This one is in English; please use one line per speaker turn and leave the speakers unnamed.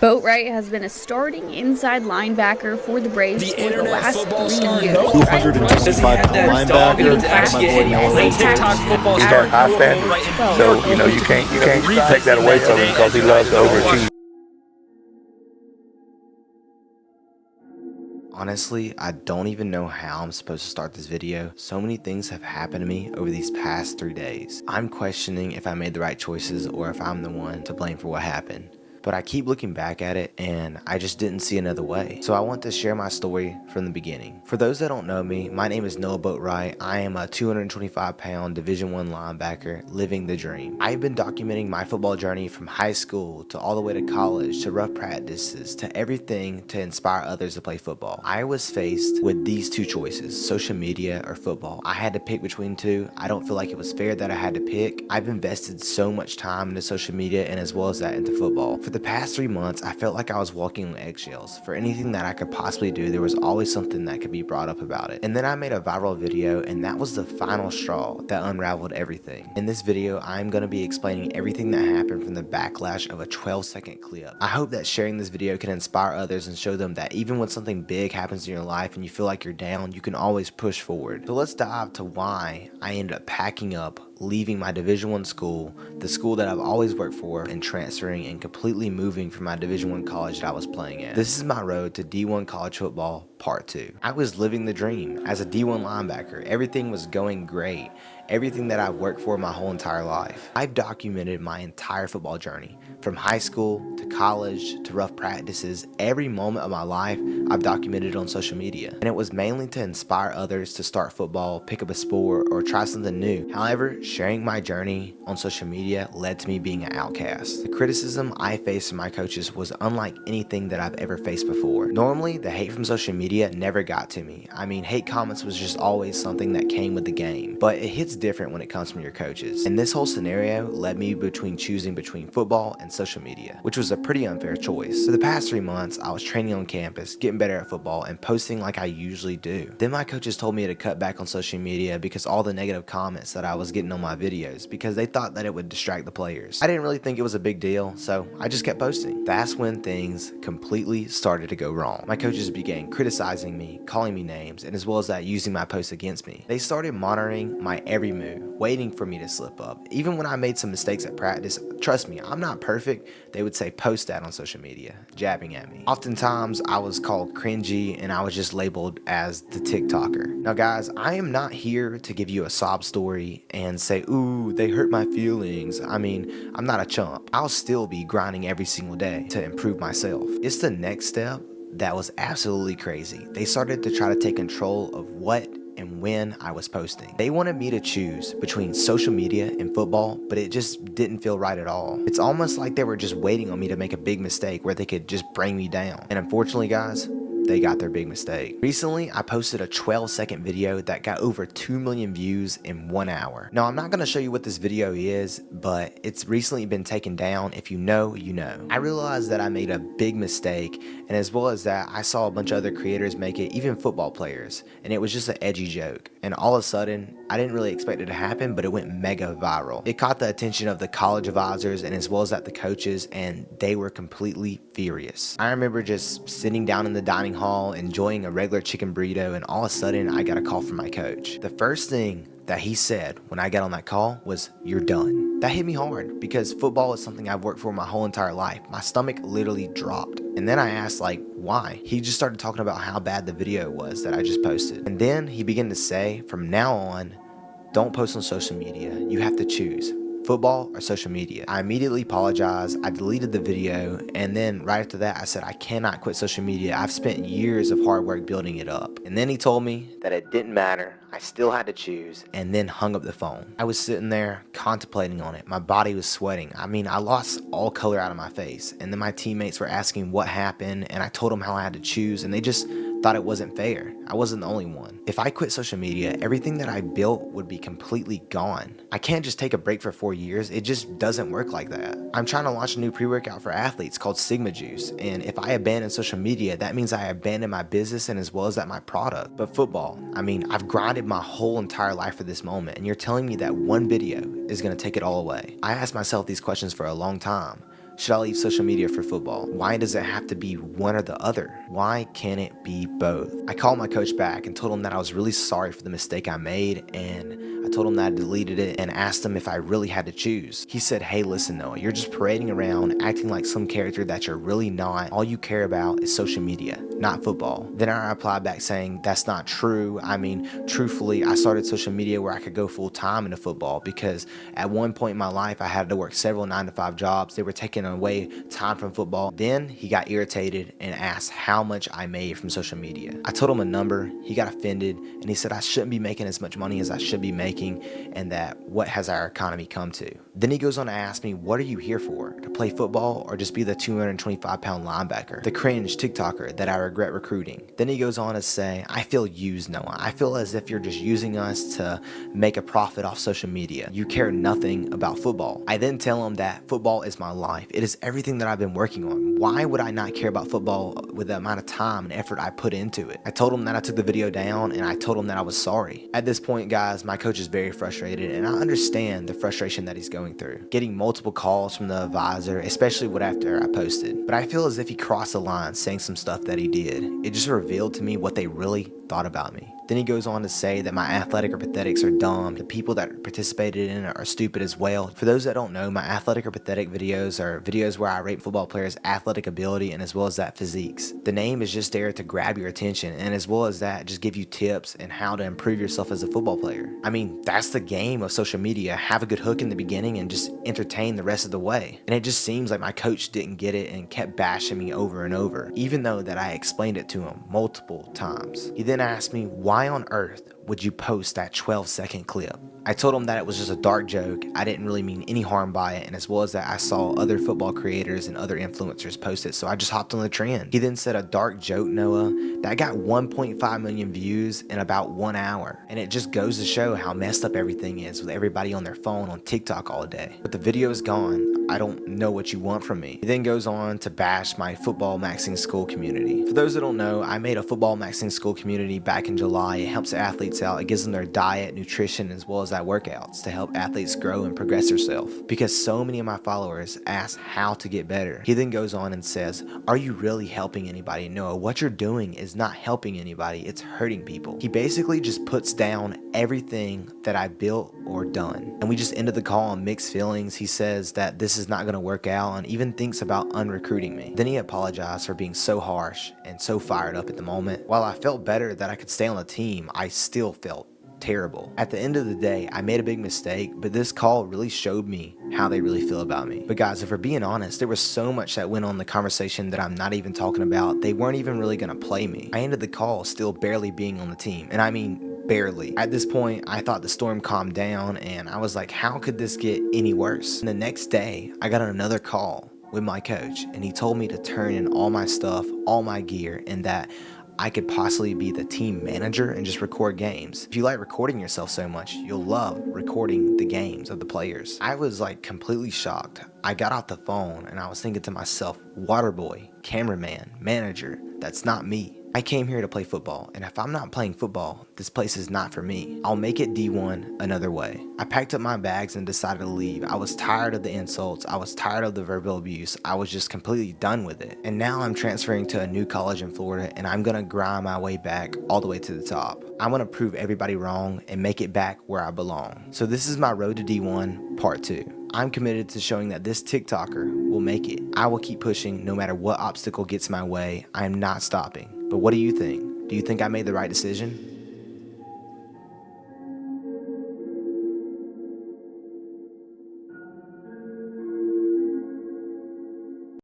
Boatwright has been a starting inside linebacker for the Braves for the last 3 years.
225-pound linebacker.
Play TikTok football
He's
star
got high standards, so you can't take that away from him because he loves to overachieve.
Honestly, I don't even know how I'm supposed to start this video. So many things have happened to me over these past 3 days. I'm questioning if I made the right choices or if I'm the one to blame for what happened. But I keep looking back at it and I just didn't see another way. So I want to share my story from the beginning. For those that don't know me, my name is Boatwright. I am a 225-pound Division I linebacker living the dream. I've been documenting my football journey from high school to all the way to college to rough practices to everything to inspire others to play football. I was faced with these two choices, social media or football. I had to pick between two. I don't feel like it was fair that I had to pick. I've invested so much time into social media and as well as that into football. For the past 3 months, I felt like I was walking on eggshells. For anything that I could possibly do, there was always something that could be brought up about it. And then I made a viral video, and that was the final straw that unraveled everything. In this video, I'm going to be explaining everything that happened from the backlash of a 12-second clip. I hope that sharing this video can inspire others and show them that even when something big happens in your life and you feel like you're down, you can always push forward. So let's dive to why I ended up packing up, leaving my Division I school, the school that I've always worked for, and transferring and completely moving from my Division I college that I was playing at. This is my road to D1 college football part 2. I was living the dream as a D1 linebacker. Everything was going great. Everything that I've worked for my whole entire life. I've documented my entire football journey, from high school to college to rough practices. Every moment of my life I've documented on social media, and it was mainly to inspire others to start football, pick up a sport, or try something new. However, sharing my journey on social media led to me being an outcast. The criticism I faced from my coaches was unlike anything that I've ever faced before. Normally, the hate from social media never got to me. I mean, hate comments was just always something that came with the game, but it hits different when it comes from your coaches. And this whole scenario led me choosing between football and social media, which was a pretty unfair choice. For the past 3 months, I was training on campus, getting better at football, and posting like I usually do. Then my coaches told me to cut back on social media because all the negative comments that I was getting on my videos, because they thought that it would distract the players. I didn't really think it was a big deal, so I just kept posting. That's when things completely started to go wrong. My coaches began criticizing me, calling me names, and as well as that, using my posts against me. They started monitoring my every move, waiting for me to slip up. Even when I made some mistakes at practice, trust me, I'm not perfect, they would say post that on social media, jabbing at me. Oftentimes, I was called cringy and I was just labeled as the TikToker. Now guys, I am not here to give you a sob story and say, ooh, they hurt my feelings. I mean, I'm not a chump. I'll still be grinding every single day to improve myself. It's the next step that was absolutely crazy. They started to try to take control of what and when I was posting. They wanted me to choose between social media and football, but it just didn't feel right at all. It's almost like they were just waiting on me to make a big mistake where they could just bring me down. And unfortunately, guys, they got their big mistake. Recently, I posted a 12-second video that got over 2 million views in 1 hour. Now, I'm not gonna show you what this video is, but it's recently been taken down. If you know, you know. I realized that I made a big mistake, and as well as that, I saw a bunch of other creators make it, even football players, and it was just an edgy joke. And all of a sudden, I didn't really expect it to happen, but it went mega viral. It caught the attention of the college advisors and as well as that the coaches, and they were completely furious. I remember just sitting down in the dining hall, enjoying a regular chicken burrito, and all of a sudden, I got a call from my coach. The first thing that he said when I got on that call was, "You're done." That hit me hard because football is something I've worked for my whole entire life. My stomach literally dropped. And then I asked, like, why? He just started talking about how bad the video was that I just posted. And then he began to say, from now on, don't post on social media. You have to choose football or social media. I immediately apologized. I deleted the video, and then right after that, I said, I cannot quit social media. I've spent years of hard work building it up. And then he told me that it didn't matter. I still had to choose, and then hung up the phone. I was sitting there contemplating on it. My body was sweating. I mean, I lost all color out of my face. And then my teammates were asking what happened, and I told them how I had to choose, and they just thought it wasn't fair. I wasn't the only one. If I quit social media, everything that I built would be completely gone. I can't just take a break for 4 years. It just doesn't work like that. I'm trying to launch a new pre-workout for athletes called Sigma Juice, and if I abandon social media, that means I abandon my business and as well as that my product. But football, I mean, I've grinded my whole entire life for this moment, and you're telling me that one video is gonna take it all away. I asked myself these questions for a long time. Should I leave social media for football? Why does it have to be one or the other? Why can't it be both? I called my coach back and told him that I was really sorry for the mistake I made, and I told him that I deleted it and asked him if I really had to choose. He said, "Hey, listen, Noah, you're just parading around acting like some character that you're really not. All you care about is social media, not football." Then I replied back saying, "That's not true. I mean, truthfully, I started social media where I could go full time into football because at one point in my life, I had to work several 9-to-5 jobs. They were taking away time from football." Then he got irritated and asked how much I made from social media. I told him a number. He got offended and he said I shouldn't be making as much money as I should be making, and that what has our economy come to. Then he goes on to ask me, "What are you here for? To play football or just be the 225-pound linebacker, the cringe TikToker that I regret recruiting?" Then he goes on to say, "I feel used, Noah. I feel as if you're just using us to make a profit off social media. You care nothing about football." I then tell him that football is my life. It is everything that I've been working on. Why would I not care about football with the amount of time and effort I put into it? I told him that I took the video down, and I told him that I was sorry. At this point, guys, my coach is very frustrated, and I understand the frustration that he's going through. Getting multiple calls from the advisor, especially after I posted. But I feel as if he crossed the line saying some stuff that he did. It just revealed to me what they really thought about me. Then he goes on to say that my athletic or pathetics are dumb. The people that participated in it are stupid as well. For those that don't know, my athletic or pathetic videos are videos where I rate football players' athletic ability and as well as that physiques. The name is just there to grab your attention, and as well as that, just give you tips and how to improve yourself as a football player. I mean, that's the game of social media. Have a good hook in the beginning and just entertain the rest of the way. And it just seems like my coach didn't get it and kept bashing me over and over, even though that I explained it to him multiple times. He then asked me, "Why on earth would you post that 12-second clip?" I told him that it was just a dark joke. I didn't really mean any harm by it, and as well as that, I saw other football creators and other influencers post it, so I just hopped on the trend. He then said, "A dark joke, Noah?" That got 1.5 million views in about 1 hour, and it just goes to show how messed up everything is with everybody on their phone on TikTok all day. But the video is gone. I don't know what you want from me. He then goes on to bash my football maxing school community. For those that don't know, I made a football maxing school community back in July. It helps athletes out. It gives them their diet, nutrition, as well as that workouts to help athletes grow and progress themselves. Because so many of my followers ask how to get better. He then goes on and says, "Are you really helping anybody? No, what you're doing is not helping anybody. It's hurting people." He basically just puts down everything that I built or done. And we just ended the call on mixed feelings. He says that this is not going to work out and even thinks about unrecruiting me. Then he apologized for being so harsh and so fired up at the moment. While I felt better that I could stay on the team, I still felt terrible. At the end of the day, I made a big mistake, but this call really showed me how they really feel about me. But guys, if we're being honest, there was so much that went on in the conversation that I'm not even talking about. They weren't even really going to play me. I ended the call still barely being on the team, and I mean barely. At this point, I thought the storm calmed down, and I was like, how could this get any worse? And the next day, I got another call with my coach, and he told me to turn in all my stuff, all my gear, and that I could possibly be the team manager and just record games. If you like recording yourself so much, you'll love recording the games of the players. I was like completely shocked. I got off the phone and I was thinking to myself, water boy, cameraman, manager, that's not me. I came here to play football, and if I'm not playing football, this place is not for me. I'll make it D1 another way. I packed up my bags and decided to leave. I was tired of the insults. I was tired of the verbal abuse. I was just completely done with it. And now I'm transferring to a new college in Florida, and I'm gonna grind my way back all the way to the top. I'm gonna prove everybody wrong and make it back where I belong. So this is my road to D1 part 2. I'm committed to showing that this TikToker will make it. I will keep pushing no matter what obstacle gets my way. I am not stopping. But what do you think? Do you think I made the right decision?